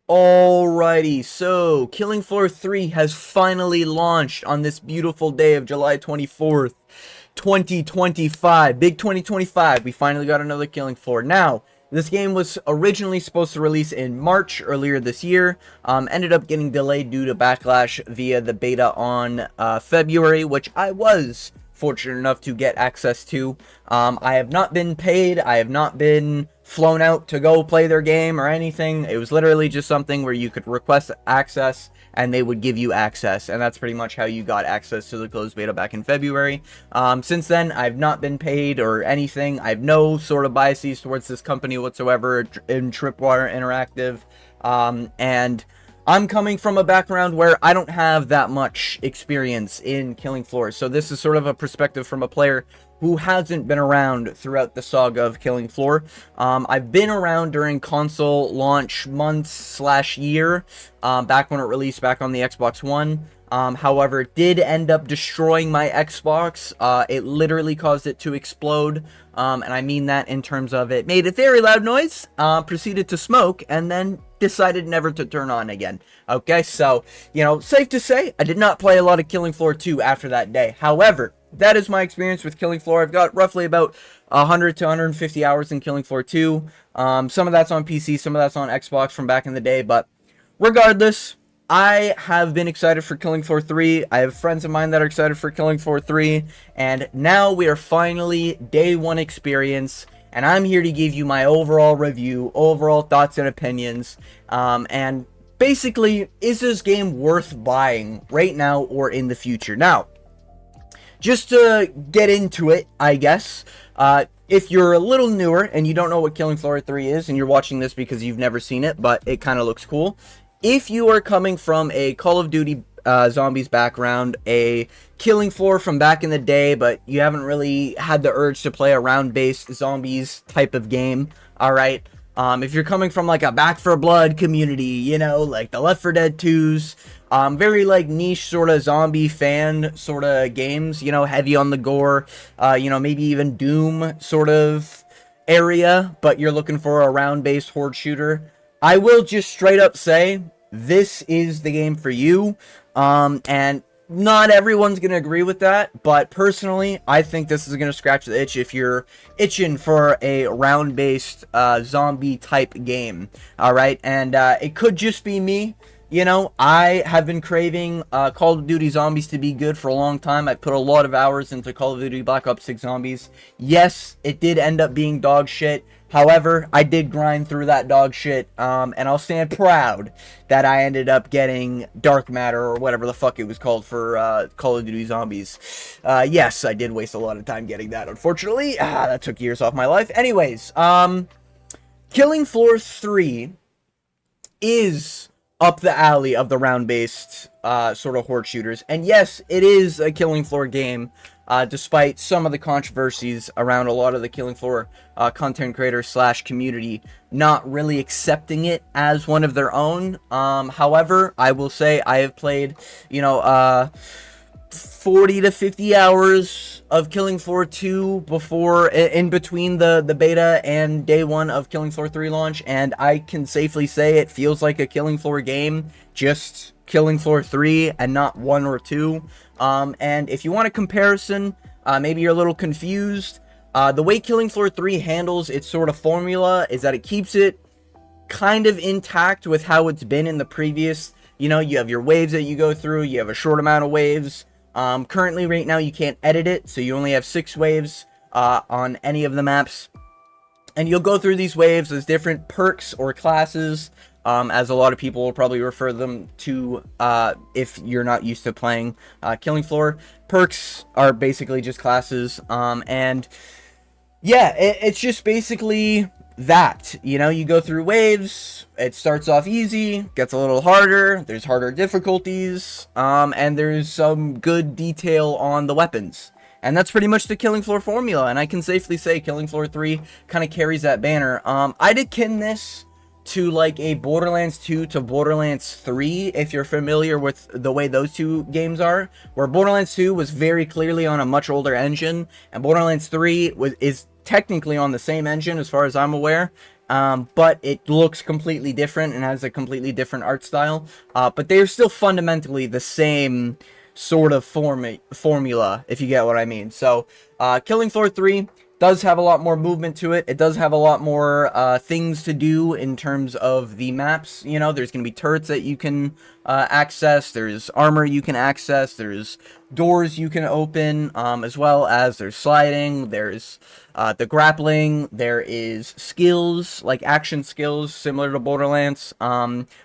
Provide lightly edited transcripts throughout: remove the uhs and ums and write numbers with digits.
Alrighty, so Killing Floor 3 has finally launched on this beautiful day of July 24th, 2025. Big 2025, we finally got another Killing Floor. Now, this game was originally supposed to release in March earlier this year, ended up getting delayed due to backlash via the beta on February, which I was fortunate enough to get access to. I have not been paid, I have not been flown out to go play their game or anything. It was literally just something where you could request access and they would give you access, and that's pretty much how you got access to the closed beta back in February. Since then, I've not been paid or anything. I have no sort of biases towards this company whatsoever in Tripwire Interactive, and I'm coming from a background where I don't have that much experience in Killing Floor, so this is sort of a perspective from a player who hasn't been around throughout the saga of Killing Floor. I've been around during console launch months/year, back when it released back on the Xbox One. However, it did end up destroying my Xbox. It literally caused it to explode, and I mean that in terms of it made a very loud noise, proceeded to smoke, and then decided never to turn on again. Okay, so, safe to say, I did not play a lot of Killing Floor 2 after that day. However, that is my experience with Killing Floor. I've got roughly about 100 to 150 hours in Killing Floor 2. Some of that's on PC, some of that's on Xbox from back in the day, but regardless, I have been excited for Killing Floor 3. I have friends of mine that are excited for Killing Floor 3, and now we are finally day one experience, and I'm here to give you my overall review, overall thoughts and opinions, and basically, is this game worth buying right now or in the future? Now, just to get into it, I guess, if you're a little newer and you don't know what Killing Floor 3 is, and you're watching this because you've never seen it, but it kind of looks cool. If you are coming from a Call of Duty Zombies background, a Killing Floor from back in the day, but you haven't really had the urge to play a round-based zombies type of game, alright? If you're coming from like a Back 4 Blood community, like the Left 4 Dead 2s, very like niche sort of zombie fan sort of games, heavy on the gore, maybe even Doom sort of area, but you're looking for a round-based horde shooter, I will just straight up say, this is the game for you, and not everyone's going to agree with that, but personally, I think this is going to scratch the itch if you're itching for a round-based zombie-type game, alright? And it could just be me. I have been craving Call of Duty Zombies to be good for a long time. I put a lot of hours into Call of Duty Black Ops 6 Zombies. Yes, it did end up being dog shit. However, I did grind through that dog shit, and I'll stand proud that I ended up getting Dark Matter, or whatever the fuck it was called for Call of Duty Zombies. Yes, I did waste a lot of time getting that, unfortunately. That took years off my life. Anyways, Killing Floor 3 is up the alley of the round-based sort of horde shooters. And yes, it is a Killing Floor game, despite some of the controversies around a lot of the Killing Floor content creators / community not really accepting it as one of their own. However, I will say I have played, 40 to 50 hours of Killing Floor 2 before, in between the beta and day one of Killing Floor 3 launch, and I can safely say it feels like a Killing Floor game, just Killing Floor 3 and not 1 or 2. And if you want a comparison, maybe you're a little confused, the way Killing Floor 3 handles its sort of formula is that it keeps it kind of intact with how it's been in the previous. You have your waves that you go through, you have a short amount of waves. Currently, right now, you can't edit it, so you only have 6 waves on any of the maps. And you'll go through these waves as different perks or classes, as a lot of people will probably refer them to if you're not used to playing Killing Floor. Perks are basically just classes, and yeah, it's just basically that, you go through waves, it starts off easy, gets a little harder, there's harder difficulties, and there's some good detail on the weapons. And that's pretty much the Killing Floor formula, and I can safely say Killing Floor 3 kind of carries that banner. I'd akin this to like a Borderlands 2 to Borderlands 3, if you're familiar with the way those two games are, where Borderlands 2 was very clearly on a much older engine, and Borderlands 3 is technically on the same engine as far as I'm aware, but it looks completely different and has a completely different art style. But they're still fundamentally the same sort of formula, if you get what I mean. So, Killing Floor 3 does have a lot more movement to it. It does have a lot more things to do in terms of the maps. You know, there's going to be turrets that you can access. There's armor you can access. There's doors you can open, as well as there's sliding. There's the grappling. There is skills, like action skills, similar to Borderlands,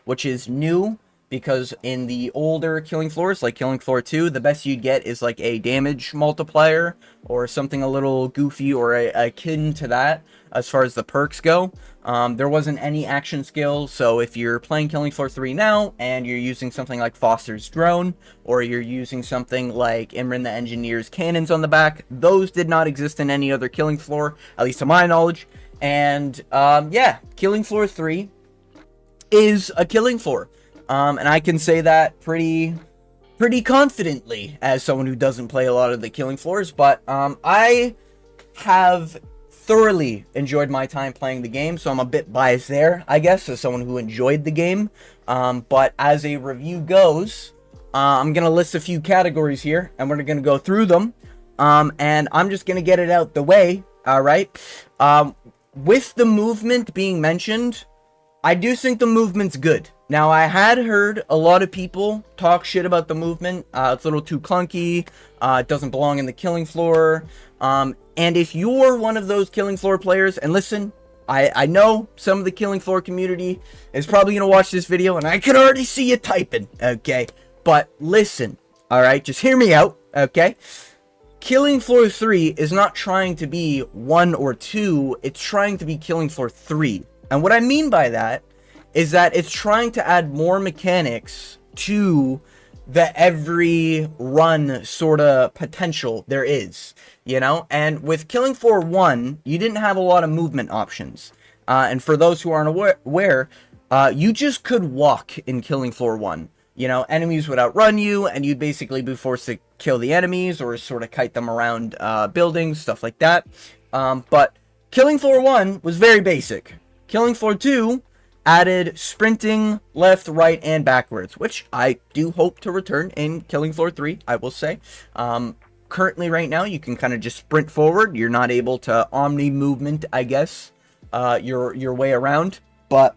which is new. Because in the older Killing Floors, like Killing Floor 2, the best you'd get is like a damage multiplier or something a little goofy or akin to that as far as the perks go. There wasn't any action skill, so if you're playing Killing Floor 3 now and you're using something like Foster's drone or you're using something like Imran the Engineer's cannons on the back, those did not exist in any other Killing Floor, at least to my knowledge. And yeah, Killing Floor 3 is a Killing Floor. And I can say that pretty confidently as someone who doesn't play a lot of the Killing Floors, but I have thoroughly enjoyed my time playing the game, so I'm a bit biased there, I guess, as someone who enjoyed the game. But as a review goes, I'm going to list a few categories here, and we're going to go through them, and I'm just going to get it out the way, alright? With the movement being mentioned, I do think the movement's good. Now, I had heard a lot of people talk shit about the movement. It's a little too clunky. It doesn't belong in the Killing Floor. And if you're one of those Killing Floor players, and listen, I know some of the Killing Floor community is probably going to watch this video, and I can already see you typing, okay? But listen, alright? Just hear me out, okay? Killing Floor 3 is not trying to be 1 or 2. It's trying to be Killing Floor 3. And what I mean by that is that it's trying to add more mechanics to the every run sort of potential there is, you know? And with Killing Floor 1, you didn't have a lot of movement options. And for those who aren't aware, you just could walk in Killing Floor 1. You know, enemies would outrun you, and you'd basically be forced to kill the enemies or sort of kite them around buildings, stuff like that. But Killing Floor 1 was very basic. Killing Floor 2 added sprinting left, right, and backwards, which I do hope to return in Killing Floor 3, I will say. Currently, right now, you can kind of just sprint forward. You're not able to omni-movement, I guess, your way around. But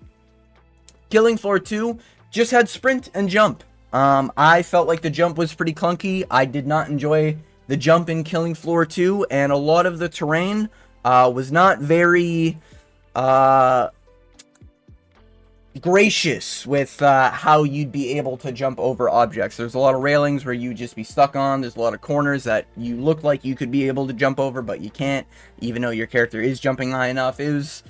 Killing Floor 2 just had sprint and jump. I felt like the jump was pretty clunky. I did not enjoy the jump in Killing Floor 2, and a lot of the terrain was not very gracious with how you'd be able to jump over objects. There's a lot of railings where you'd just be stuck on. There's a lot of corners that you look like you could be able to jump over, but you can't, even though your character is jumping high enough. It was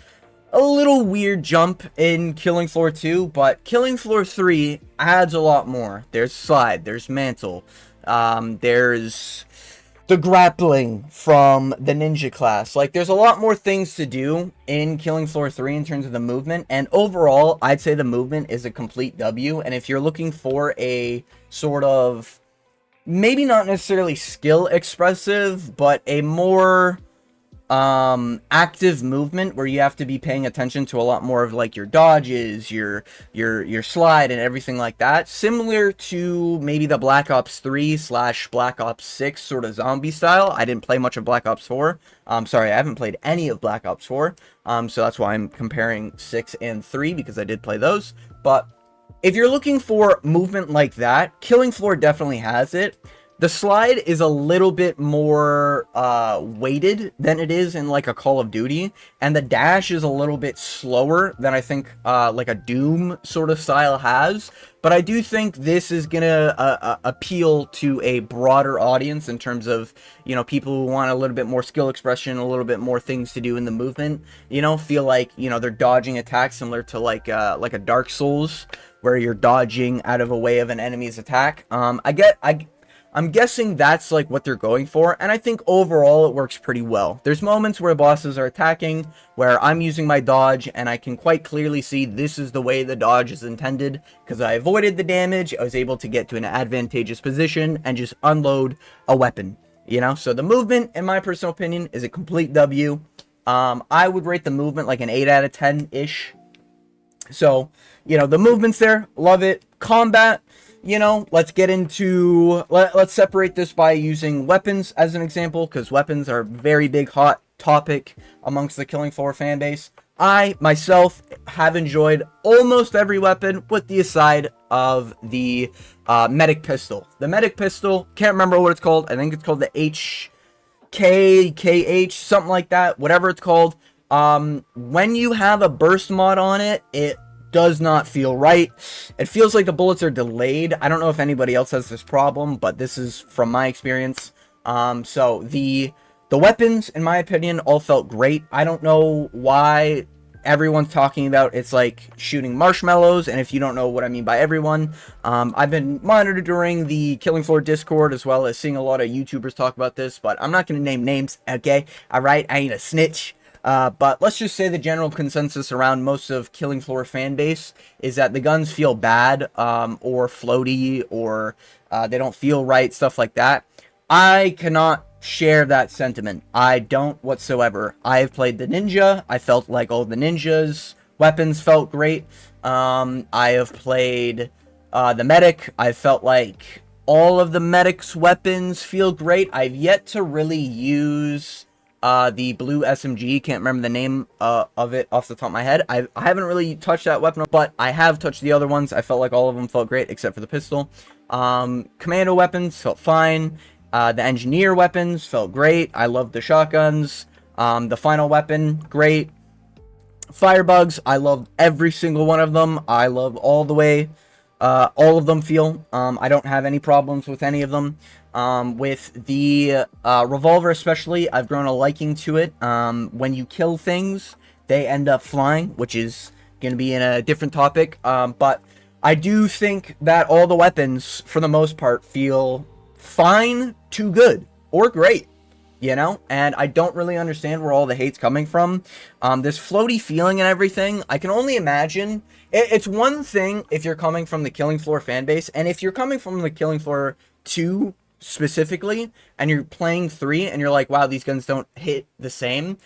a little weird jump in Killing Floor 2, but Killing Floor 3 adds a lot more. There's slide, there's mantle, there's the grappling from the ninja class. Like, there's a lot more things to do in Killing Floor 3 in terms of the movement, and overall, I'd say the movement is a complete W, and if you're looking for a sort of, maybe not necessarily skill expressive, but a more active movement where you have to be paying attention to a lot more of like your dodges, your slide and everything like that, similar to maybe the Black Ops 3 / Black Ops 6 sort of zombie style. I didn't play much of Black Ops 4. Sorry, I haven't played any of Black Ops 4. So that's why I'm comparing 6 and 3, because I did play those. But if you're looking for movement like that, Killing Floor definitely has it. The slide is a little bit more weighted than it is in like a Call of Duty, and the dash is a little bit slower than I think like a Doom sort of style has. But I do think this is gonna appeal to a broader audience in terms of, you know, people who want a little bit more skill expression, a little bit more things to do in the movement. You know, feel like, you know, they're dodging attacks similar to like a Dark Souls, where you're dodging out of a way of an enemy's attack. I'm guessing that's like what they're going for, and I think overall it works pretty well. There's moments where bosses are attacking, where I'm using my dodge, and I can quite clearly see this is the way the dodge is intended, because I avoided the damage, I was able to get to an advantageous position, and just unload a weapon, you know? So the movement, in my personal opinion, is a complete W. I would rate the movement like an 8 out of 10-ish. So, you know, the movement's there. Love it. Combat, you know, let's get into... Let's separate this by using weapons as an example, because weapons are a very big hot topic amongst the Killing Floor fan base. I, myself, have enjoyed almost every weapon, with the aside of the medic pistol. The medic pistol, can't remember what it's called. I think it's called the HKH, something like that, whatever it's called. When you have a burst mod on it, it does not feel right. It feels like the bullets are delayed. I don't know if anybody else has this problem, but this is from my experience. So the weapons, in my opinion, all felt great. I don't know why everyone's talking about it's like shooting marshmallows, and if you don't know what I mean by everyone, I've been monitoring the Killing Floor Discord as well as seeing a lot of YouTubers talk about this, but I'm not going to name names, okay? Alright, I ain't a snitch. But let's just say the general consensus around most of Killing Floor fan base is that the guns feel bad, or floaty, or they don't feel right, stuff like that. I cannot share that sentiment. I don't whatsoever. I have played the ninja. I felt like all the ninjas' weapons felt great. I have played the medic. I felt like all of the medic's weapons feel great. I've yet to really use the blue SMG. Can't remember the name of it off the top of my head. I haven't really touched that weapon, but I have touched the other ones. I felt like all of them felt great except for the pistol. Commando weapons felt fine. The engineer weapons felt great. I loved the shotguns. The final weapon, great. Firebugs, I loved every single one of them. I love all the way all of them feel. I don't have any problems with any of them. With the revolver especially, I've grown a liking to it. When you kill things, they end up flying, which is going to be in a different topic. But I do think that all the weapons, for the most part, feel fine to good or great, you know, and I don't really understand where all the hate's coming from. This floaty feeling and everything, I can only imagine. It's one thing if you're coming from the Killing Floor fan base, and if you're coming from the Killing Floor 2 specifically, and you're playing 3 and you're like, wow, these guns don't hit the same.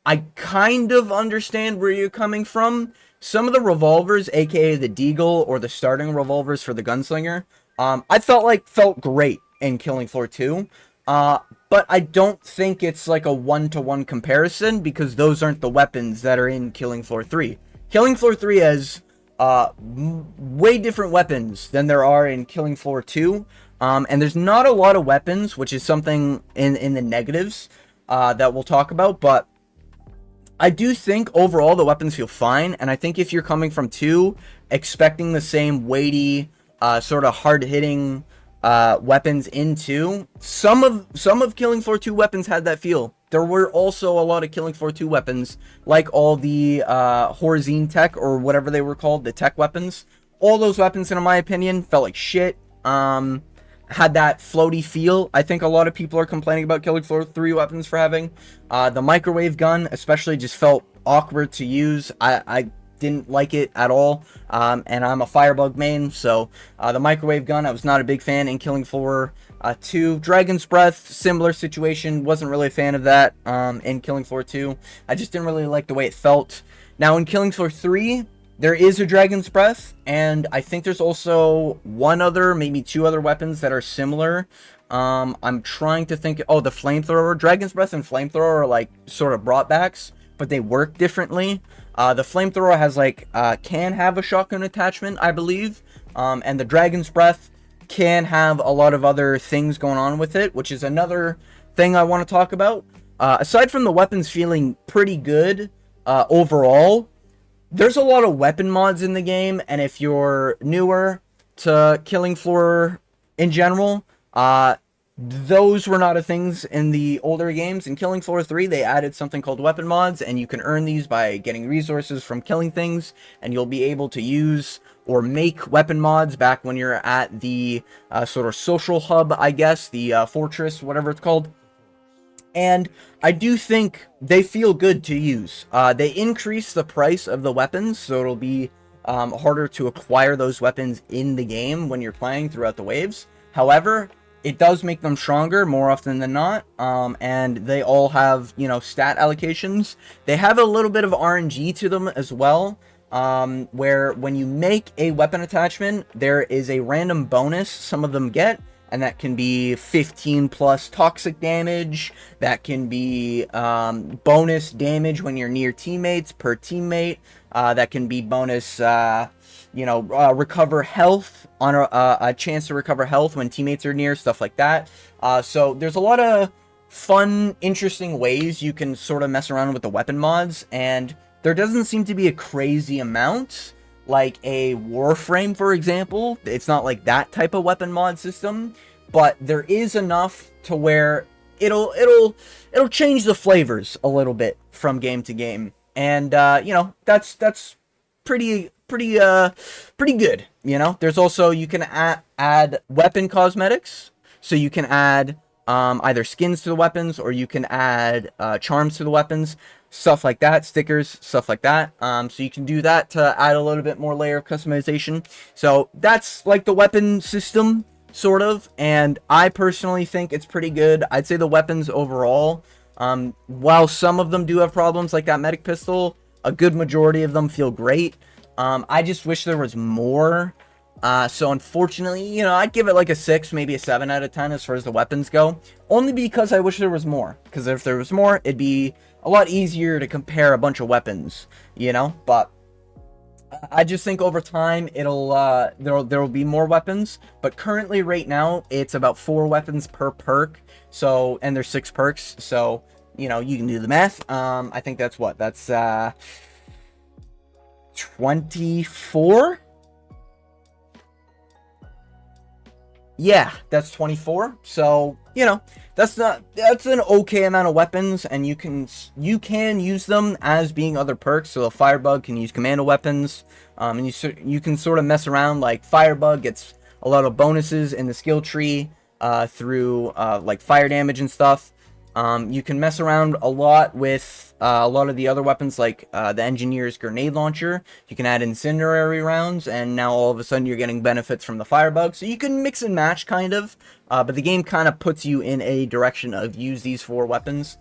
I kind of understand where you're coming from. Some of the revolvers, aka the Deagle or the starting revolvers for the Gunslinger, I felt great in Killing Floor 2, but I don't think it's like a one-to-one comparison, because those aren't the weapons that are in Killing Floor 3. Killing Floor 3 has way different weapons than there are in Killing Floor 2, and there's not a lot of weapons, which is something in the negatives that we'll talk about, but I do think overall the weapons feel fine, and I think if you're coming from 2 expecting the same weighty, sort of hard-hitting weapons into some of Killing Floor 2 weapons had that feel. There were also a lot of Killing Floor 2 weapons, like all the Horzine tech, or whatever they were called, the tech weapons. All those weapons, in my opinion, felt like shit. Had that floaty feel. I think a lot of people are complaining about Killing Floor 3 weapons for having. The microwave gun especially just felt awkward to use. I didn't like it at all, and I'm a Firebug main, so the microwave gun I was not a big fan in Killing Floor 2. Dragon's Breath, similar situation, wasn't really a fan of that in Killing Floor 2. I just didn't really like the way it felt. Now in Killing Floor 3, there is a Dragon's Breath, and I think there's also one other, maybe 2 other weapons that are similar. I'm trying to think, oh, the Flamethrower. Dragon's Breath and Flamethrower are like sort of brought backs, but they work differently. The Flamethrower has like, can have a shotgun attachment, I believe. And the Dragon's Breath can have a lot of other things going on with it, which is another thing I want to talk about. Aside from the weapons feeling pretty good, overall, there's a lot of weapon mods in the game, and if you're newer to Killing Floor in general, those were not a things in the older games. In Killing Floor 3, they added something called weapon mods, and you can earn these by getting resources from killing things, and you'll be able to use or make weapon mods back when you're at the sort of social hub, I guess, the fortress, whatever it's called. And I do think they feel good to use. They increase the price of the weapons, so it'll be harder to acquire those weapons in the game when you're playing throughout the waves. However, it does make them stronger more often than not. And they all have, you know, stat allocations. They have a little bit of RNG to them as well. Where when you make a weapon attachment, there is a random bonus some of them get, and that can be 15 plus toxic damage. That can be bonus damage when you're near teammates per teammate. That can be bonus, recover health on a chance to recover health when teammates are near, stuff like that. So there's a lot of fun, interesting ways you can sort of mess around with the weapon mods, and there doesn't seem to be a crazy amount, like a Warframe, for example. It's not like that type of weapon mod system, but there is enough to where it'll change the flavors a little bit from game to game, and that's pretty good. You know, there's also, you can add weapon cosmetics, so you can add either skins to the weapons, or you can add charms to the weapons. Stuff like that, stickers, stuff like that. So you can do that to add a little bit more layer of customization. So that's like the weapon system, sort of, and I personally think it's pretty good. I'd say the weapons overall, while some of them do have problems, like that medic pistol, a good majority of them feel great. I just wish there was more. So unfortunately, you know, I'd give it like a 6, maybe a 7 out of 10 as far as the weapons go. Only because I wish there was more. Because if there was more, it'd be a lot easier to compare a bunch of weapons, you know? But I just think over time, it'll there will be more weapons. But currently, right now, it's about 4 weapons per perk. So, and there's 6 perks. So, you know, you can do the math. I think that's what? That's 24? Yeah, that's 24. So, you know, that's an okay amount of weapons, and you can use them as being other perks. So the Firebug can use commando weapons, and you can sort of mess around. Like Firebug gets a lot of bonuses in the skill tree through like fire damage and stuff. You can mess around a lot with a lot of the other weapons, like the Engineer's grenade launcher. You can add incendiary rounds, and now all of a sudden you're getting benefits from the Firebug. So you can mix and match, kind of, but the game kind of puts you in a direction of use these 4 weapons.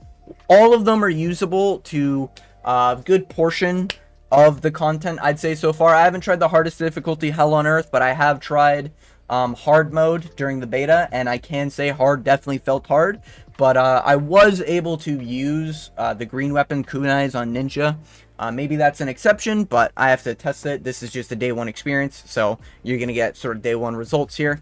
All of them are usable to a good portion of the content, I'd say, so far. I haven't tried the hardest difficulty, Hell on Earth, but I have tried hard mode during the beta, and I can say hard definitely felt hard. But I was able to use the green weapon kunais on Ninja. Maybe that's an exception, but I have to test it. This is just a day 1 experience, so you're going to get sort of day 1 results here.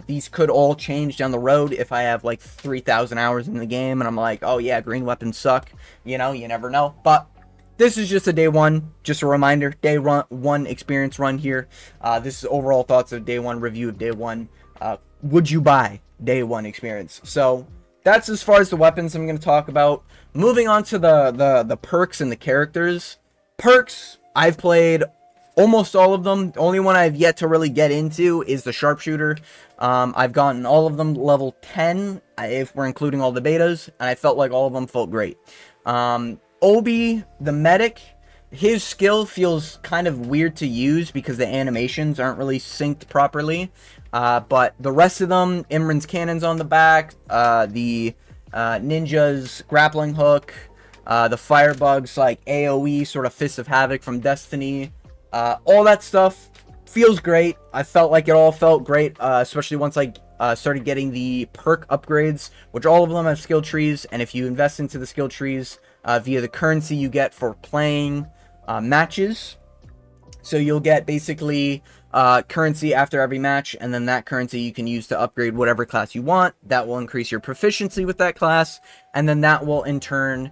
These could all change down the road if I have like 3,000 hours in the game and I'm like, oh yeah, green weapons suck. You know, you never know. But this is just a day 1, just a reminder, day 1 experience run here. This is overall thoughts of day 1, review of day 1. Would you buy day 1 experience? So that's as far as the weapons I'm going to talk about. Moving on to the perks and the characters. Perks, I've played almost all of them. The only one I've yet to really get into is the sharpshooter. I've gotten all of them level 10, if we're including all the betas, and I felt like all of them felt great. Obi, the medic, his skill feels kind of weird to use because the animations aren't really synced properly. But the rest of them, Imran's cannons on the back, the Ninja's grappling hook, the Firebug's like AoE sort of Fist of Havoc from Destiny, all that stuff feels great. I felt like it all felt great, especially once I started getting the perk upgrades, which all of them have skill trees, and if you invest into the skill trees via the currency you get for playing matches, so you'll get basically currency after every match, and then that currency you can use to upgrade whatever class you want. That will increase your proficiency with that class, and then that will in turn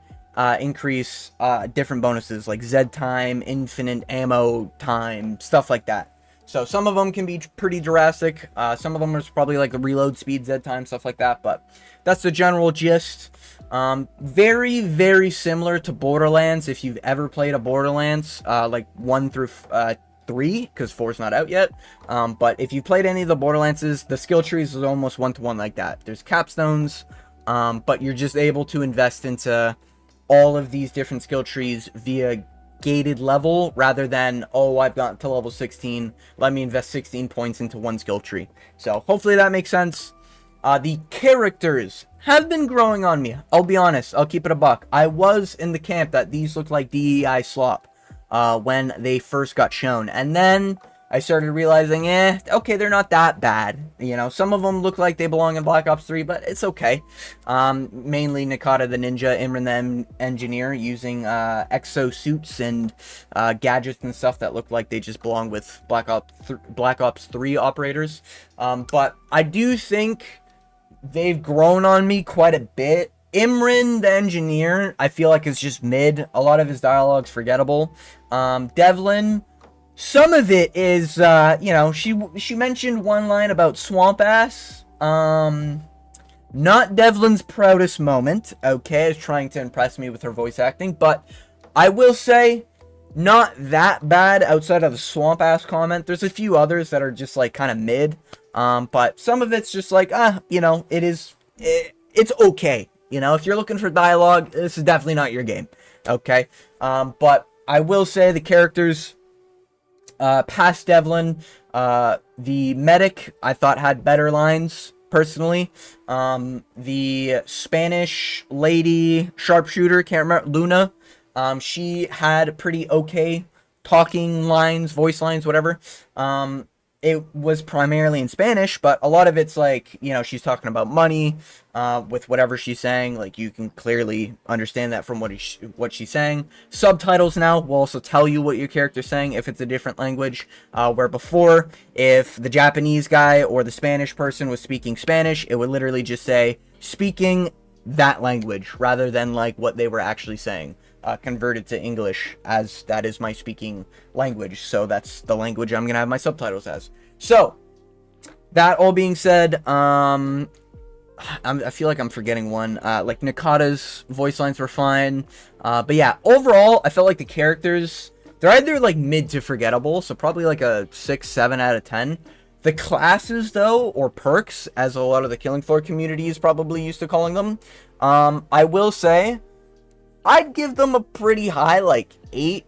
increase different bonuses like Z time, infinite ammo time, stuff like that. So some of them can be pretty drastic. Some of them are probably like the reload speed, Z time, stuff like that. But that's the general gist. Very, very similar to Borderlands. If you've ever played a Borderlands, like 1 through 3, because 4's not out yet. But if you played any of the Borderlandses, the skill trees is almost 1-to-1 like that. There's capstones, but you're just able to invest into all of these different skill trees via gated level, rather than, oh, I've gotten to level 16, let me invest 16 points into one skill tree. So hopefully that makes sense. The characters have been growing on me. I'll be honest. I'll keep it a buck. I was in the camp that these looked like DEI slop when they first got shown. And then I started realizing, okay, they're not that bad. You know, some of them look like they belong in Black Ops 3, but it's okay. Mainly Nakata the Ninja, Imran the Engineer, using exosuits and gadgets and stuff that look like they just belong with Black Ops 3 operators. But I do think they've grown on me quite a bit. Imran the Engineer, I feel like is just mid. A lot of his dialogue's forgettable. Devlin, some of it is, you know, she mentioned one line about swamp ass. Not Devlin's proudest moment, okay, is trying to impress me with her voice acting, but I will say, not that bad outside of the swamp ass comment. There's a few others that are just, like, kind of mid, but some of it's just like, you know, it's okay. You know, if you're looking for dialogue, this is definitely not your game, okay? But I will say the characters, past Devlin, the medic, I thought had better lines, personally. The Spanish lady sharpshooter, can't remember, Luna, she had pretty okay talking lines, voice lines, whatever. It was primarily in Spanish, but a lot of it's like, you know, she's talking about money, with whatever she's saying. Like, you can clearly understand that from what she's saying. Subtitles now will also tell you what your character's saying if it's a different language, where before, if the Japanese guy or the Spanish person was speaking Spanish, it would literally just say, speaking that language, rather than, like, what they were actually saying. Converted to English, as that is my speaking language, so that's the language I'm gonna have my subtitles as. So, that all being said, I feel like I'm forgetting one. Like, Nakata's voice lines were fine, but yeah, overall, I felt like the characters, they're either, like, mid to forgettable, so probably, like, a 6, 7 out of 10. The classes, though, or perks, as a lot of the Killing Floor community is probably used to calling them, I will say, I'd give them a pretty high, like, 8,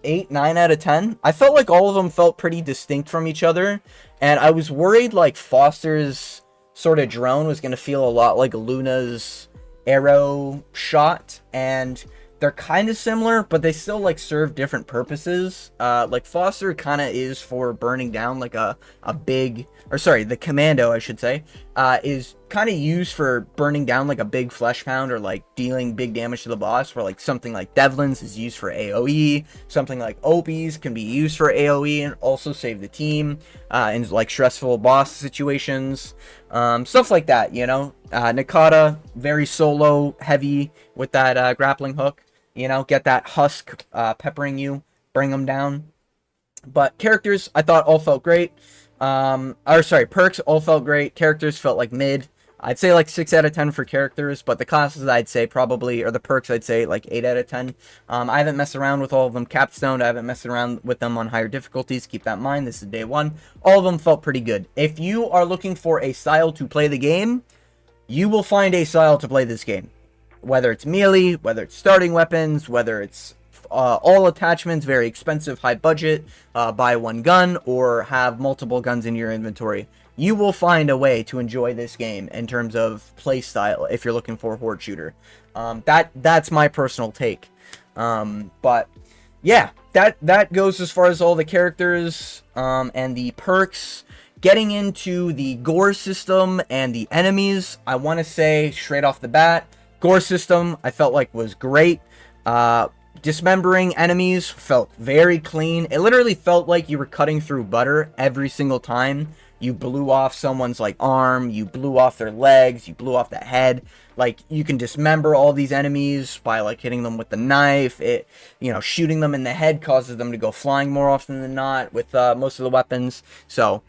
9 out of 10. I felt like all of them felt pretty distinct from each other, and I was worried, like, Foster's sort of drone was going to feel a lot like Luna's arrow shot, and they're kind of similar, but they still, like, serve different purposes. Like, Foster kind of is for burning down, like, a big, or sorry, the commando, I should say, is kind of used for burning down, like, a big flesh pound, or, like, dealing big damage to the boss, where, like, something like Devlin's is used for AoE, something like Opie's can be used for AoE and also save the team, in, like, stressful boss situations, stuff like that, you know? Nakata, very solo heavy with that, grappling hook. You know, get that husk peppering you, bring them down. But characters, I thought all felt great. Perks all felt great. Characters felt like mid. I'd say like 6 out of 10 for characters, but the classes I'd say probably, or the perks I'd say like 8 out of 10. I haven't messed around with all of them capstoned. I haven't messed around with them on higher difficulties. Keep that in mind. This is day one. All of them felt pretty good. If you are looking for a style to play the game, you will find a style to play this game. Whether it's melee, whether it's starting weapons, whether it's all attachments, very expensive, high budget, buy one gun, or have multiple guns in your inventory. You will find a way to enjoy this game in terms of play style if you're looking for a horde shooter. That's my personal take. But yeah, that goes as far as all the characters and the perks. Getting into the Gore system and the enemies, I want to say straight off the bat, Gore system I felt like was great. Dismembering enemies felt very clean. It literally felt like you were cutting through butter every single time you blew off someone's like arm, you blew off their legs, you blew off the head. Like, you can dismember all these enemies by like hitting them with the knife. It, you know, shooting them in the head causes them to go flying more often than not with most of the weapons. So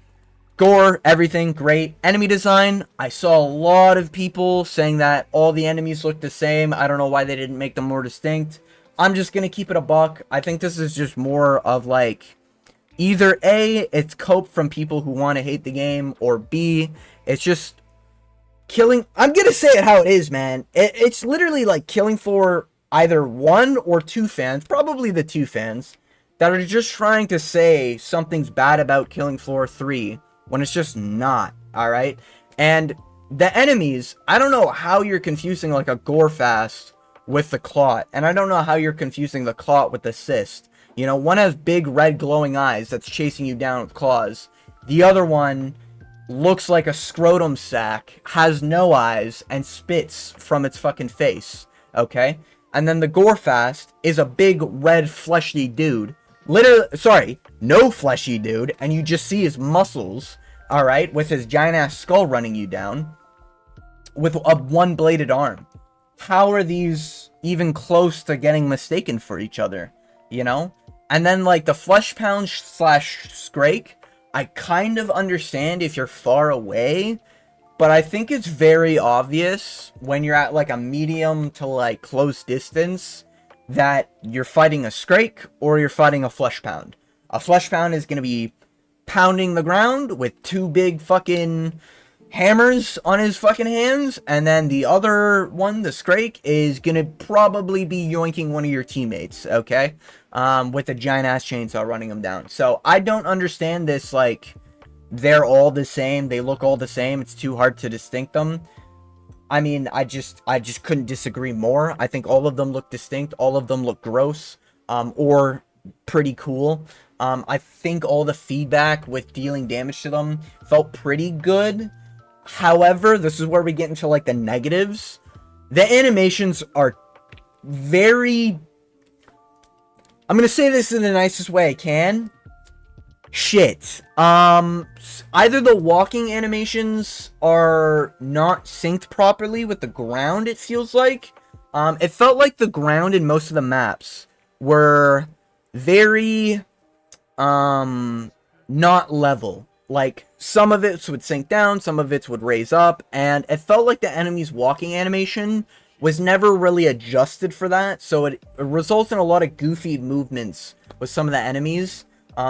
Gore, everything, great. Enemy design, I saw a lot of people saying that all the enemies look the same. I don't know why they didn't make them more distinct. I'm just going to keep it a buck. I think this is just more of like, either A, it's cope from people who want to hate the game, or B, it's just killing. I'm going to say it how it is, man. It's literally like killing for either 1 or 2 fans, probably the 2 fans, that are just trying to say something's bad about Killing Floor 3 when it's just not, alright? And the enemies, I don't know how you're confusing like a Gore fast with the Clot, and I don't know how you're confusing the Clot with the Cyst. You know, one has big red glowing eyes that's chasing you down with claws. The other one looks like a scrotum sack, has no eyes, and spits from its fucking face. Okay? And then the Gore fast is a big red fleshy dude. Literally, sorry, no fleshy dude, and you just see his muscles, alright, with his giant ass skull running you down, with a one-bladed arm. How are these even close to getting mistaken for each other? You know? And then, like, the Flesh Pound slash Scrake, I kind of understand if you're far away, but I think it's very obvious when you're at, like, a medium to, like, close distance that you're fighting a Scrake or you're fighting a Flesh Pound. A Flesh Pound is going to be pounding the ground with two big fucking hammers on his fucking hands, and then the other one, the Scrake, is gonna probably be yoinking one of your teammates, okay? With a giant ass chainsaw running him down. So I don't understand this, like, they're all the same, they look all the same, it's too hard to distinct them. I mean, I just couldn't disagree more. I think all of them look distinct, all of them look gross, or pretty cool. I think all the feedback with dealing damage to them felt pretty good. However, this is where we get into, like, the negatives. The animations are very... I'm gonna say this in the nicest way I can. Shit. Either the walking animations are not synced properly with the ground, it feels like. It felt like the ground in most of the maps were very, not level. Like, some of it would sink down, some of it would raise up, and it felt like the enemy's walking animation was never really adjusted for that, so it results in a lot of goofy movements with some of the enemies,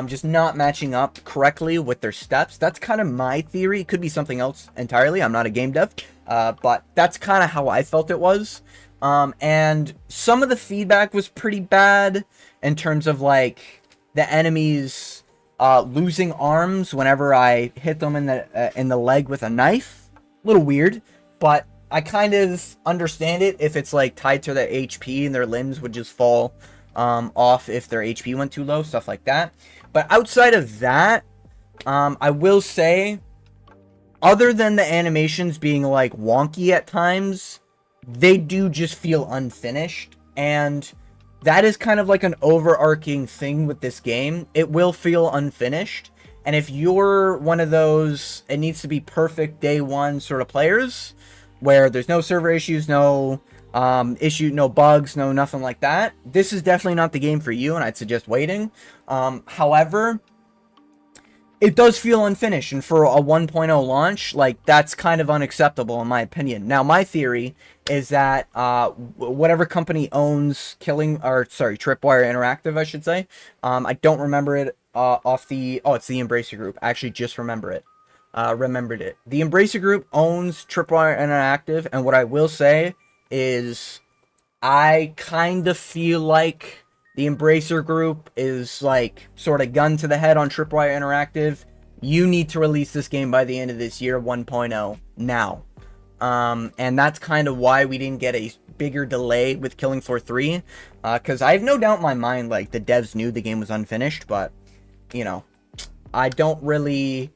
just not matching up correctly with their steps. That's kind of my theory. It could be something else entirely. I'm not a game dev, but that's kind of how I felt it was. And some of the feedback was pretty bad in terms of, like, the enemies losing arms whenever I hit them in the leg with a knife. A little weird, but I kind of understand it if it's, like, tied to their HP and their limbs would just fall off if their HP went too low, stuff like that. But outside of that, I will say, other than the animations being, like, wonky at times, they do just feel unfinished, and that is kind of like an overarching thing with this game. It will feel unfinished, and if you're one of those, it needs to be perfect day one sort of players, where there's no server issues, no no bugs, no nothing like that, this is definitely not the game for you, and I'd suggest waiting. However, it does feel unfinished, and for a 1.0 launch, like, that's kind of unacceptable in my opinion. Now, my theory is that whatever company owns Tripwire Interactive, I should say. I don't remember it it's the Embracer Group. I actually just remembered it. The Embracer Group owns Tripwire Interactive, and what I will say is I kind of feel like the Embracer Group is, like, sort of gun to the head on Tripwire Interactive. You need to release this game by the end of this year, 1.0, now. And that's kind of why we didn't get a bigger delay with Killing Floor 3. Because I have no doubt in my mind, like, the devs knew the game was unfinished, but, you know, I don't really...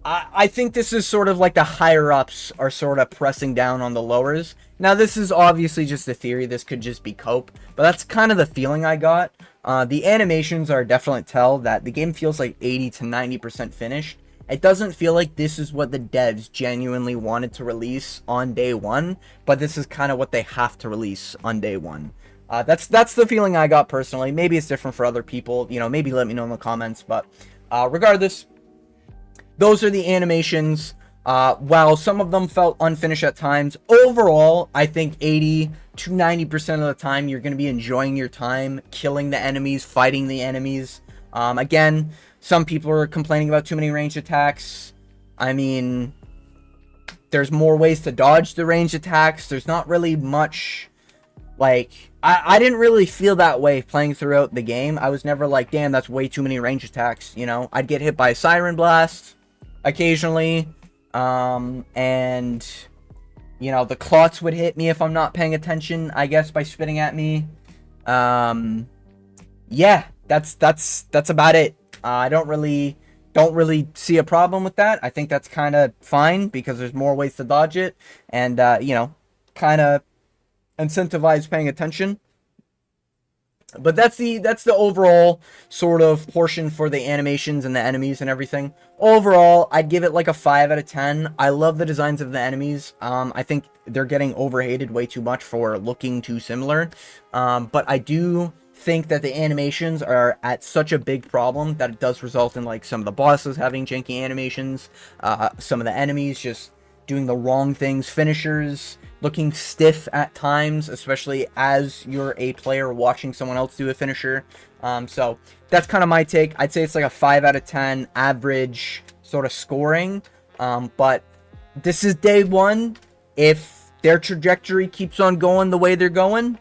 I think this is sort of like the higher-ups are sort of pressing down on the lowers. Now, this is obviously just a theory. This could just be cope. But that's kind of the feeling I got. The animations are a definite tell that the game feels like 80 to 90% finished. It doesn't feel like this is what the devs genuinely wanted to release on day one. But this is kind of what they have to release on day one. That's the feeling I got personally. Maybe it's different for other people. You know, maybe let me know in the comments. But regardless... those are the animations. While some of them felt unfinished at times, overall, I think 80 to 90% of the time, you're going to be enjoying your time, killing the enemies, fighting the enemies. Again, some people are complaining about too many ranged attacks. I mean, there's more ways to dodge the ranged attacks. There's not really much, like... I didn't really feel that way playing throughout the game. I was never like, damn, that's way too many ranged attacks, you know? I'd get hit by a Siren Blast occasionally. And, you know, the clots would hit me if I'm not paying attention, I guess, by spitting at me. Yeah, that's about it. I don't really see a problem with that. I think that's kind of fine because there's more ways to dodge it, and you know, kind of incentivize paying attention. But that's the overall sort of portion for the animations and the enemies and everything. Overall, I'd give it like a 5 out of 10. I love the designs of the enemies. I think they're getting overhated way too much for looking too similar. But I do think that the animations are at such a big problem that it does result in like some of the bosses having janky animations, some of the enemies just doing the wrong things, finishers looking stiff at times, especially as you're a player watching someone else do a finisher. So that's kind of my take. I'd say it's like a 5 out of 10 average sort of scoring. But this is day one. If their trajectory keeps on going the way they're going,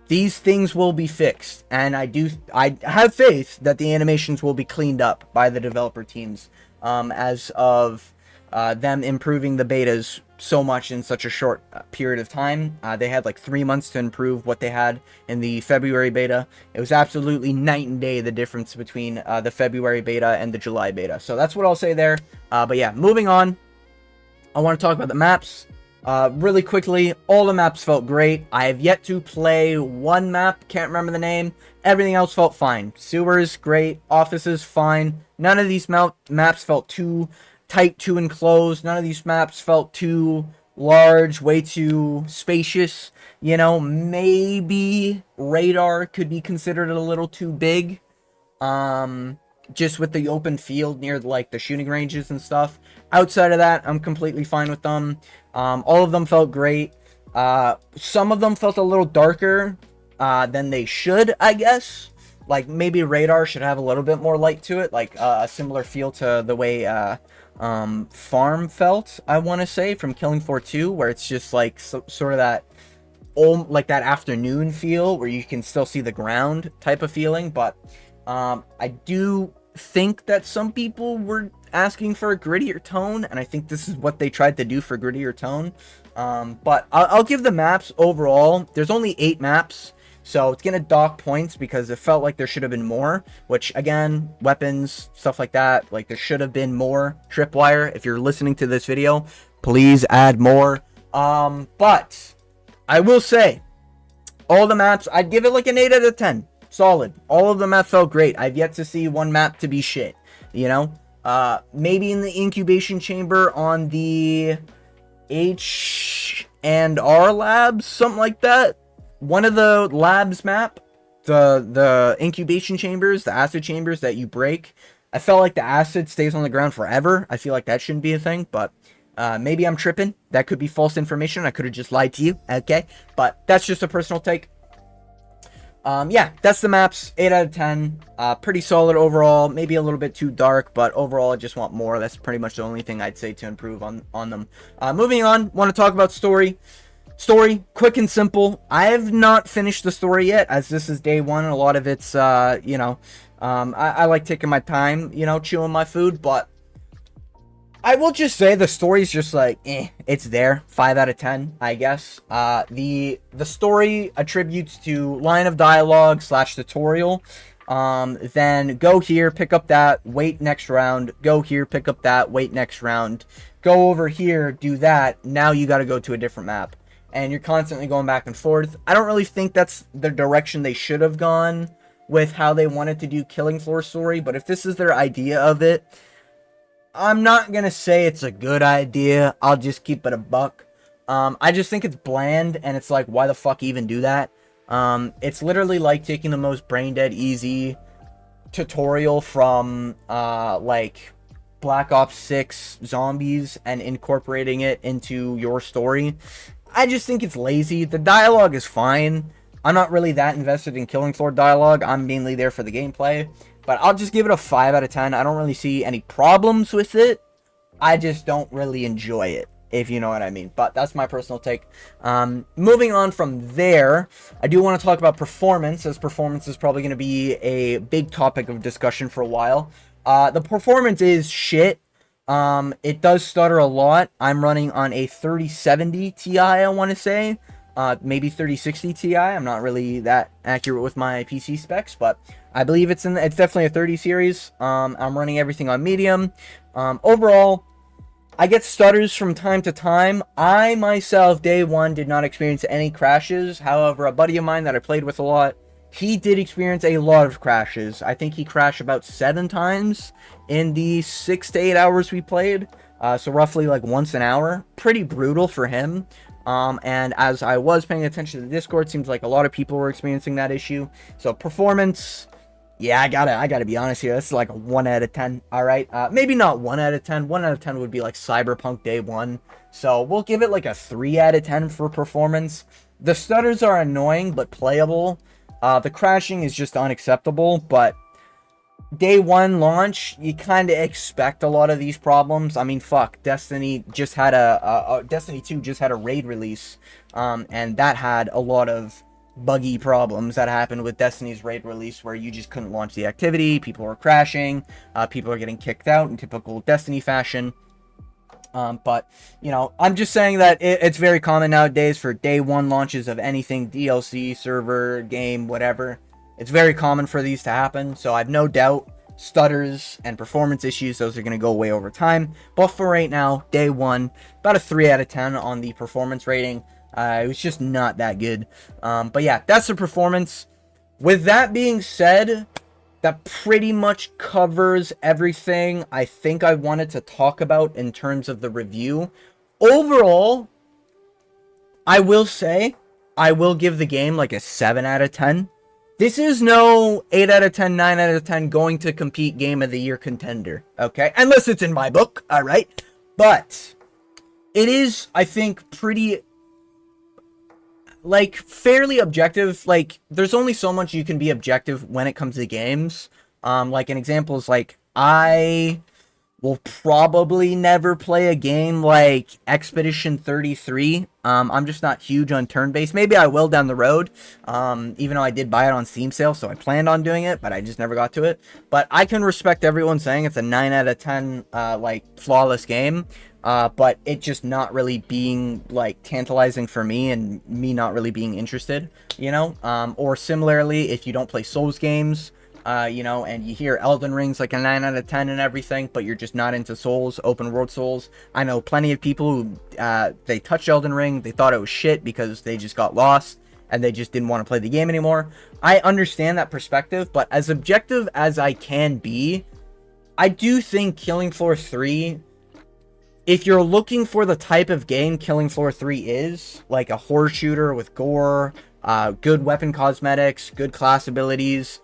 these things will be fixed. And I have faith that the animations will be cleaned up by the developer teams as of them improving the betas so much in such a short period of time. They had like 3 months to improve what they had in the February beta. It was absolutely night and day, the difference between the February beta and the July beta. So that's what I'll say there. But yeah, moving on, I want to talk about the maps. Really quickly, all the maps felt great. I have yet to play one map, can't remember the name. Everything else felt fine. Sewers, great. Offices, fine. None of these maps felt too tight, too enclosed. None of these maps felt too large, way too spacious. You know, maybe Radar could be considered a little too big. Just with the open field near like the shooting ranges and stuff. Outside of that, I'm completely fine with them. All of them felt great. Some of them felt a little darker than they should, I guess. Like maybe Radar should have a little bit more light to it, like a similar feel to the way Farm felt, I want to say, from Killing Floor 2, where it's just like sort of that like that afternoon feel where you can still see the ground type of feeling. But I do think that some people were asking for a grittier tone, and I think this is what they tried to do for grittier tone. But I'll give the maps overall. There's only 8 maps, so it's gonna dock points because it felt like there should have been more, which again, weapons, stuff like that, like there should have been more. Tripwire, if you're listening to this video, please add more. But I will say, all the maps, I'd give it like an 8 out of 10. Solid. All of the maps felt great. I've yet to see one map to be shit, you know? Maybe in the incubation chamber on the H&R labs, something like that. One of the labs map, the incubation chambers, the acid chambers that you break, I felt like the acid stays on the ground forever. I feel like that shouldn't be a thing, but maybe I'm tripping. That could be false information. I could have just lied to you, okay? But that's just a personal take. Yeah, that's the maps. 8 out of 10. Pretty solid overall. Maybe a little bit too dark, but overall I just want more. That's pretty much the only thing I'd say to improve on them. Moving on, want to talk about story. Story, quick and simple. I have not finished the story yet, as this is day one. A lot of it's, you know, I like taking my time, you know, chewing my food, but I will just say the story's just like, it's there. 5 out of 10, I guess. The story attributes to line of dialogue / tutorial. Then go here, pick up that, wait next round. Go here, pick up that, wait next round. Go over here, do that. Now you got to go to a different map. And you're constantly going back and forth. I don't really think that's the direction they should have gone with how they wanted to do Killing Floor story. But if this is their idea of it, I'm not going to say it's a good idea. I'll just keep it a buck. I just think it's bland, and it's like, why the fuck even do that? It's literally like taking the most brain dead easy tutorial from, like, Black Ops 6 Zombies and incorporating it into your story. I just think it's lazy. The dialogue is fine. I'm not really that invested in Killing Floor dialogue. I'm mainly there for the gameplay. But I'll just give it a 5 out of 10. I don't really see any problems with it. I just don't really enjoy it, if you know what I mean. But that's my personal take. Moving on from there, I do want to talk about performance, as performance is probably going to be a big topic of discussion for a while. The performance is shit. It does stutter a lot. I'm running on a 3070 Ti, I want to say. Maybe 3060 Ti. I'm not really that accurate with my PC specs, but I believe it's definitely a 30 series. I'm running everything on medium. Overall, I get stutters from time to time. I myself, day one, did not experience any crashes. However, a buddy of mine that I played with a lot, he did experience a lot of crashes. I think he crashed about 7 times in the 6 to 8 hours we played. So roughly like once an hour. Pretty brutal for him. And as I was paying attention to the Discord, seems like a lot of people were experiencing that issue. So performance, yeah, I gotta be honest here. This is like a 1 out of 10. All right, maybe not 1 out of 10. 1 out of 10 would be like Cyberpunk Day 1. So we'll give it like a 3 out of 10 for performance. The stutters are annoying but playable. The crashing is just unacceptable. But day 1 launch, you kind of expect a lot of these problems. I mean, fuck, Destiny just had Destiny 2 just had a raid release, and that had a lot of buggy problems that happened with Destiny's raid release, where you just couldn't launch the activity, people were crashing, people are getting kicked out in typical Destiny fashion. But, you know, I'm just saying that it's very common nowadays for day 1 launches of anything, DLC, server, game, whatever. It's very common for these to happen, so I have no doubt stutters and performance issues, those are going to go away over time. But for right now, day 1, about a 3 out of 10 on the performance rating. It was just not that good. But yeah, that's the performance. With that being said, that pretty much covers everything I think I wanted to talk about in terms of the review. Overall, I will say, I will give the game like a 7 out of 10. This is no 8 out of 10, 9 out of 10 going to compete Game of the Year contender, okay? Unless it's in my book, alright? But it is, I think, pretty, like, fairly objective. Like, there's only so much you can be objective when it comes to games. Like, an example is, like, I will probably never play a game like Expedition 33. I'm just not huge on turn-based. Maybe I will down the road, even though I did buy it on Steam sale, so I planned on doing it, but I just never got to it. But I can respect everyone saying it's a 9 out of 10, like, flawless game. But it just not really being, like, tantalizing for me, and me not really being interested, you know? Or similarly, if you don't play Souls games, you know, and you hear Elden Ring's like a 9 out of 10 and everything, but you're just not into Souls, open world Souls. I know plenty of people who, they touched Elden Ring, they thought it was shit because they just got lost, and they just didn't want to play the game anymore. I understand that perspective, but as objective as I can be, I do think Killing Floor 3... if you're looking for the type of game Killing Floor 3 is, like a horror shooter with gore, good weapon cosmetics, good class abilities,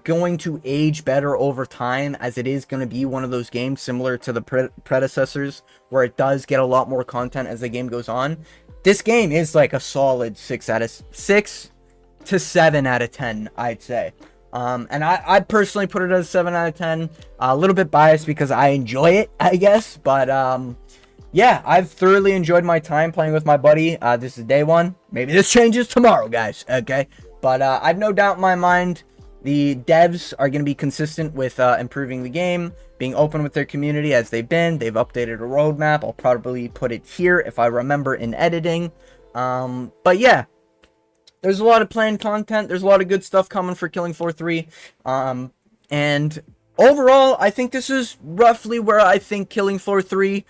going to age better over time, as it is going to be one of those games similar to the predecessors, where it does get a lot more content as the game goes on. This game is like a solid 6 to 7 out of 10, I'd say. And I'd personally put it as a 7 out of 10. A little bit biased because I enjoy it, I guess. But, yeah, I've thoroughly enjoyed my time playing with my buddy. This is day 1. Maybe this changes tomorrow, guys. Okay? But, I've no doubt in my mind the devs are going to be consistent with improving the game, being open with their community as they've been. They've updated a roadmap. I'll probably put it here if I remember in editing. But, yeah. There's a lot of planned content. There's a lot of good stuff coming for Killing Floor 3. And overall, I think this is roughly where I think Killing Floor 3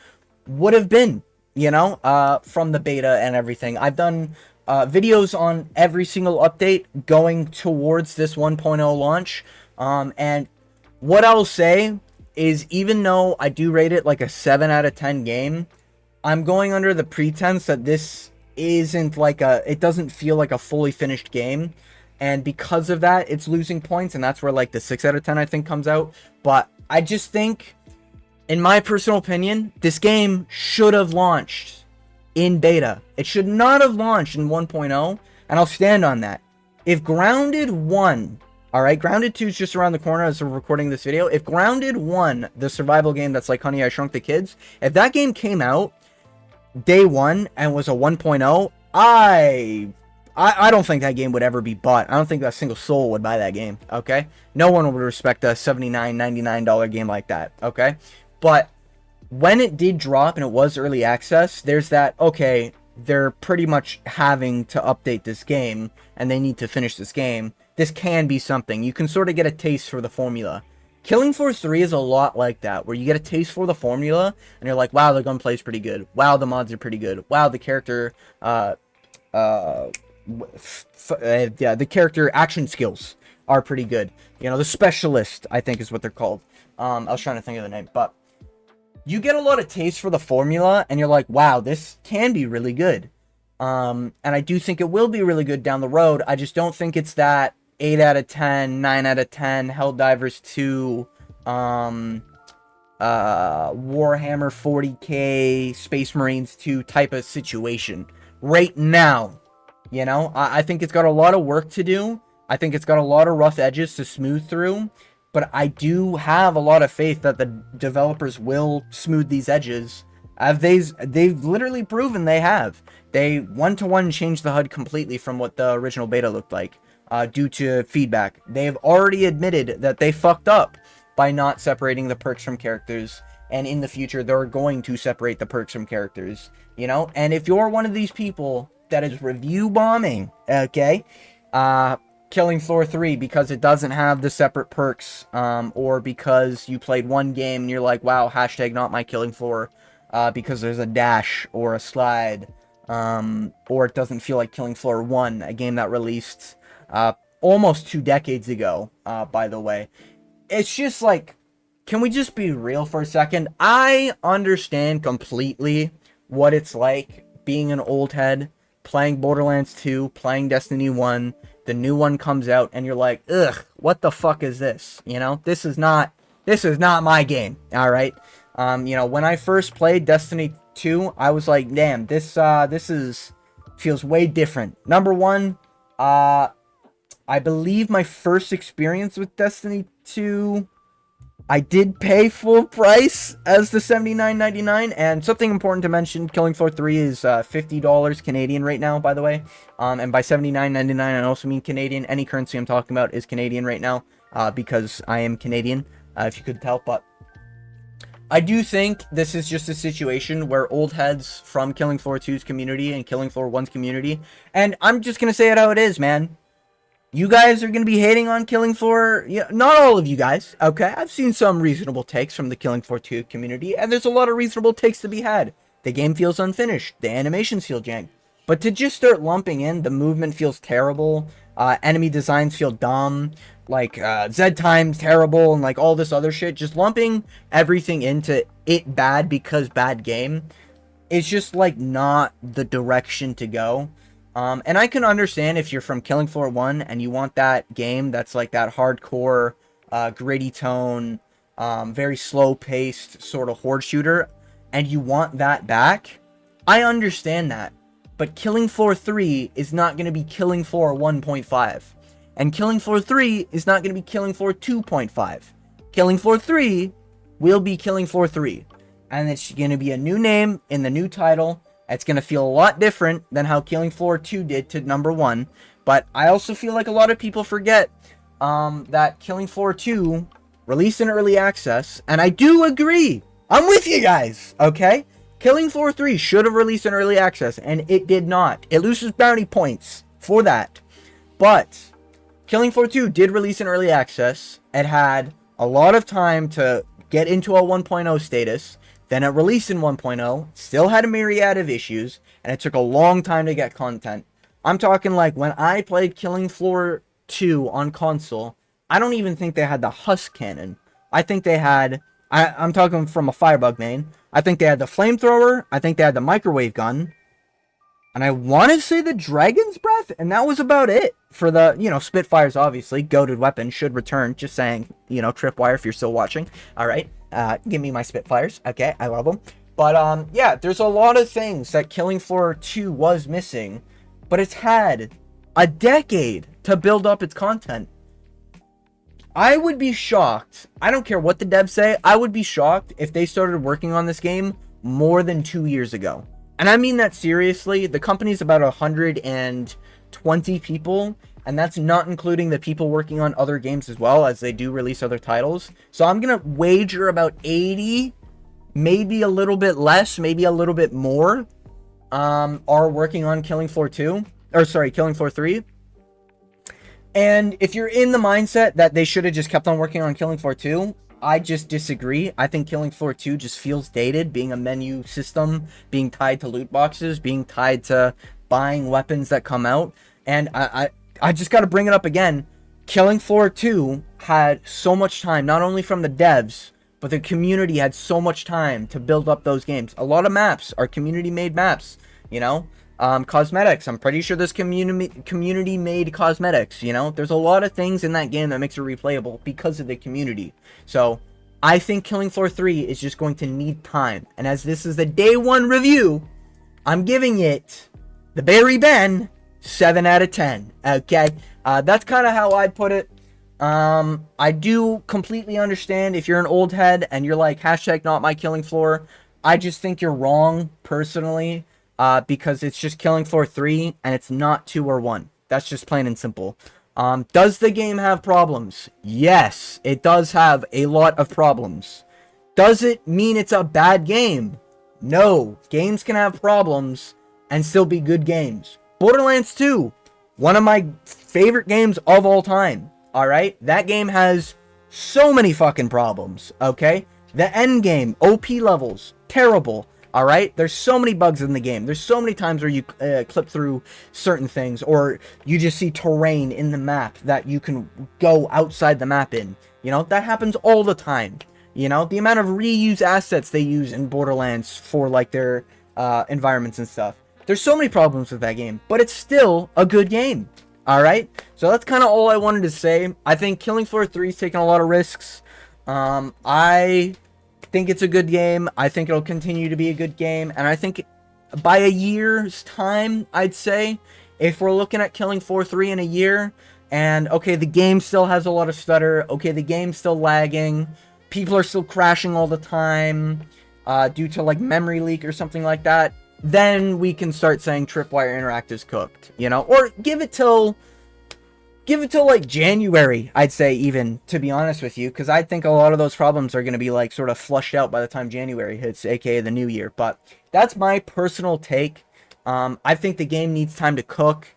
would have been, you know, from the beta and everything. I've done videos on every single update going towards this 1.0 launch. And what I'll say is, even though I do rate it like a 7 out of 10 game, I'm going under the pretense that this isn't like it doesn't feel like a fully finished game, and because of that it's losing points, and that's where like the 6 out of 10 I think comes out. But I just think, in my personal opinion, this game should have launched in beta. It should not have launched in 1.0, and I'll stand on that. If Grounded 1, alright, Grounded 2 is just around the corner as we're recording this video. If Grounded 1, the survival game that's like Honey, I Shrunk the Kids, if that game came out day 1 and was a 1.0, I don't think that game would ever be bought. I don't think that a single soul would buy that game, okay? No one would respect a $79, $99 game like that, okay? But when it did drop and it was early access, there's that, okay, they're pretty much having to update this game and they need to finish this game. This can be something. You can sort of get a taste for the formula. Killing Floor 3 is a lot like that, where you get a taste for the formula and you're like, wow, the gunplay is pretty good. Wow, the mods are pretty good. Wow, the character, the character action skills are pretty good. You know, the specialist, I think is what they're called. I was trying to think of the name, but you get a lot of taste for the formula and you're like, wow, this can be really good. And I do think it will be really good down the road. I just don't think it's that 8 out of 10, 9 out of 10, Helldivers 2, Warhammer 40k, Space Marines 2 type of situation right now. You know, I think it's got a lot of work to do. I think it's got a lot of rough edges to smooth through. But I do have a lot of faith that the developers will smooth these edges. They've literally proven they have. They one-to-one changed the HUD completely from what the original beta looked like due to feedback. They've already admitted that they fucked up by not separating the perks from characters. And in the future, they're going to separate the perks from characters. You know? And if you're one of these people that is review bombing, okay? Killing Floor 3 because it doesn't have the separate perks, or because you played one game and you're like, wow, hashtag not my Killing Floor, because there's a dash or a slide, or it doesn't feel like Killing Floor 1, a game that released almost 2 decades ago, by the way. It's just like, can we just be real for a second? I understand completely what it's like being an old head, playing Borderlands 2, playing Destiny 1, the new one comes out and you're like, ugh, what the fuck is this? You know, this is not my game. All right. You know, when I first played Destiny 2, I was like, damn, this feels way different. Number one, I believe my first experience with Destiny 2, I did pay full price as the $79.99, and something important to mention, Killing Floor 3 is $50 Canadian right now, by the way, and by $79.99 I also mean Canadian. Any currency I'm talking about is Canadian right now, because I am Canadian, if you could tell, but I do think this is just a situation where old heads from Killing Floor 2's community and Killing Floor 1's community, and I'm just gonna say it how it is, man. You guys are going to be hating on Killing Floor. Yeah, not all of you guys, okay? I've seen some reasonable takes from the Killing Floor 2 community, and there's a lot of reasonable takes to be had. The game feels unfinished. The animations feel jank. But to just start lumping in, the movement feels terrible. Enemy designs feel dumb. Like, Z time's terrible, and like all this other shit. Just lumping everything into it bad because bad game is just like not the direction to go. And I can understand if you're from Killing Floor 1 and you want that game that's like that hardcore, gritty tone, very slow-paced sort of horde shooter, and you want that back, I understand that. But Killing Floor 3 is not going to be Killing Floor 1.5. And Killing Floor 3 is not going to be Killing Floor 2.5. Killing Floor 3 will be Killing Floor 3. And it's going to be a new name in the new title. It's going to feel a lot different than how Killing Floor 2 did to number 1. But I also feel like a lot of people forget that Killing Floor 2 released in early access. And I do agree. I'm with you guys, okay? Killing Floor 3 should have released in early access, and it did not. It loses bounty points for that. But Killing Floor 2 did release in early access. It had a lot of time to get into a 1.0 status. Then it released in 1.0, still had a myriad of issues, and it took a long time to get content. I'm talking like when I played Killing Floor 2 on console, I don't even think they had the Husk cannon. I think they had, I'm talking from a Firebug main, I think they had the flamethrower, I think they had the microwave gun, and I want to say the Dragon's Breath, and that was about it. For the, you know, Spitfires, obviously, goated weapon, should return, just saying, you know, Tripwire if you're still watching, alright? Give me my Spitfires. Okay, I love them. But, yeah, there's a lot of things that Killing Floor 2 was missing. But it's had a decade to build up its content. I would be shocked. I don't care what the devs say. I would be shocked if they started working on this game more than 2 years ago. And I mean that seriously. The company's about 120 people. And that's not including the people working on other games as well, as they do release other titles. So I'm going to wager about 80, maybe a little bit less, maybe a little bit more, are working on Killing Floor 2, or sorry, Killing Floor 3. And if you're in the mindset that they should have just kept on working on Killing Floor 2, I just disagree. I think Killing Floor 2 just feels dated, being a menu system, being tied to loot boxes, being tied to buying weapons that come out. And I just got to bring it up again. Killing Floor 2 had so much time, not only from the devs, but the community had so much time to build up those games. A lot of maps are community-made maps, you know? Cosmetics, I'm pretty sure there's community-made cosmetics, you know? There's a lot of things in that game that makes it replayable because of the community. So, I think Killing Floor 3 is just going to need time. And as this is the day 1 review, I'm giving it, the Barry Ben, 7 out of 10, okay? That's kind of how I'd put it. I do completely understand if you're an old head and you're like, hashtag not my Killing Floor. I just think you're wrong, personally. Because it's just Killing Floor 3, and it's not 2 or 1. That's just plain and simple. Does the game have problems? Yes, it does have a lot of problems. Does it mean it's a bad game? No. Games can have problems and still be good games. Borderlands 2, one of my favorite games of all time. Alright? That game has so many fucking problems. Okay? The end game, OP levels, terrible. Alright, there's so many bugs in the game. There's so many times where you clip through certain things, or you just see terrain in the map that you can go outside the map in. You know, that happens all the time. You know, the amount of reuse assets they use in Borderlands for, like, their environments and stuff. There's so many problems with that game, but it's still a good game. Alright, so that's kind of all I wanted to say. I think Killing Floor 3 is taking a lot of risks. I think it's a good game. I think it'll continue to be a good game, and I think by a year's time, I'd say, if we're looking at Killing Floor 3 in a year, and okay, the game still has a lot of stutter, okay, the game's still lagging, people are still crashing all the time, due to like memory leak or something like that, then we can start saying Tripwire Interactive's cooked, you know, or give it till like January, I'd say, even, to be honest with you, because I think a lot of those problems are going to be like sort of flushed out by the time January hits, aka the new year. But that's my personal take. I think the game needs time to cook,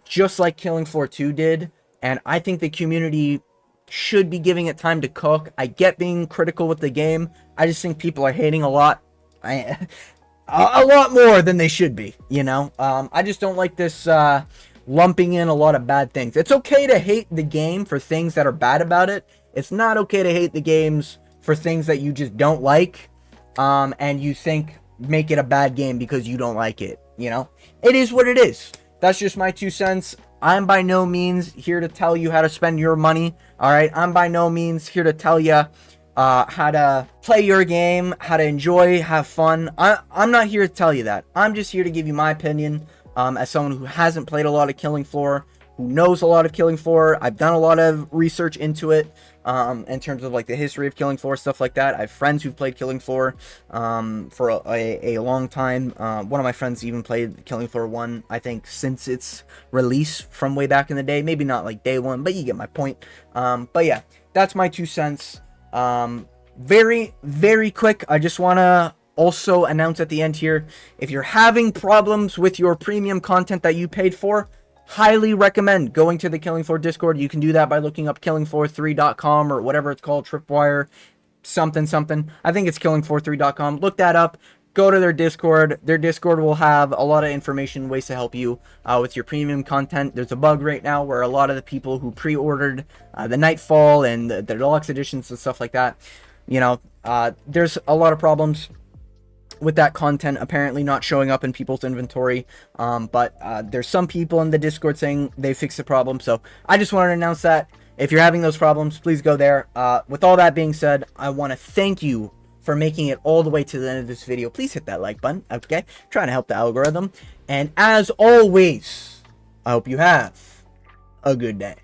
just like Killing Floor 2 did, and I think the community should be giving it time to cook. I get being critical with the game. I just think people are hating a lot. A lot more than they should be, you know? I just don't like this, lumping in a lot of bad things. It's okay to hate the game for things that are bad about it. It's not okay to hate the games for things that you just don't like, and you think make it a bad game because you don't like it, you know? It is what it is. That's just my 2 cents. I'm by no means here to tell you how to spend your money, alright? I'm by no means here to tell you how to play your game, how to enjoy, have fun. I'm not here to tell you that. I'm just here to give you my opinion. As someone who hasn't played a lot of Killing Floor, who knows a lot of Killing Floor, I've done a lot of research into it, in terms of like the history of Killing Floor, stuff like that. I have friends who've played Killing Floor, for a long time. One of my friends even played Killing Floor 1, I think, since its release from way back in the day. Maybe not like day 1, but you get my point. But yeah, that's my 2 cents. Very, very quick, I just want to also announce at the end here, if you're having problems with your premium content that you paid for, highly recommend going to the Killing Floor Discord. You can do that by looking up killingfloor3.com or whatever it's called, Tripwire something something. I think it's killingfloor3.com. Look that up. Go to their Discord. Their Discord will have a lot of information, ways to help you with your premium content. There's a bug right now where a lot of the people who pre-ordered the Nightfall and the deluxe editions and stuff like that, you know, there's a lot of problems with that content apparently not showing up in people's inventory, but there's some people in the Discord saying they fixed the problem, so I just wanted to announce that. If you're having those problems, please go there. With all that being said, I want to thank you for making it all the way to the end of this video. Please hit that like button, okay? Trying to help the algorithm. And as always, I hope you have a good day.